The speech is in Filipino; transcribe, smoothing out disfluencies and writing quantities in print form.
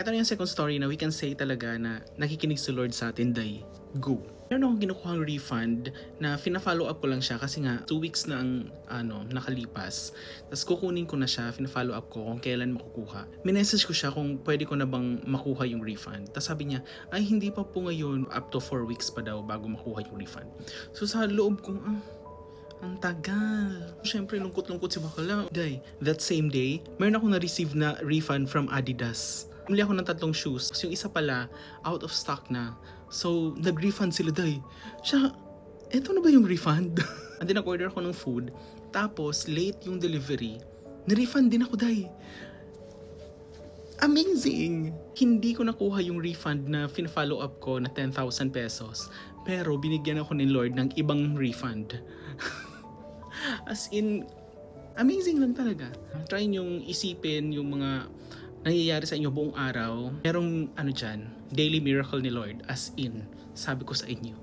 Ito na yung second story na we can say talaga na nakikinig si Lord sa atin, day, go. Meron akong kinukuhang refund na fina-follow up ko lang siya kasi nga 2 weeks na ang nakalipas. Tapos kukunin ko na siya, fina-follow up ko kung kailan makukuha. Minessage ko siya kung pwede ko na bang makuha yung refund. Tapos sabi niya, ay hindi pa po ngayon, up to 4 weeks pa daw bago makuha yung refund. So sa loob kong, ang tagal. Siyempre, lungkot-lungkot si bakala. Day, that same day, meron ako na-receive na refund from Adidas. Bumili ako ng 3 shoes. Kasi yung isa pala, out of stock na. So, nag-refund sila, day. Siya, eto na ba yung refund? And then, nag-order ako ng food. Tapos, late yung delivery. Na-refund din ako, day. Amazing! Hindi ko nakuha yung refund na fin-follow up ko na 10,000 pesos. Pero, binigyan ako ni Lord ng ibang refund. As in, amazing lang talaga. Try nyong isipin yung mga nangyayari sa inyo buong araw. Merong dyan, daily miracle ni Lord. As in, sabi ko sa inyo.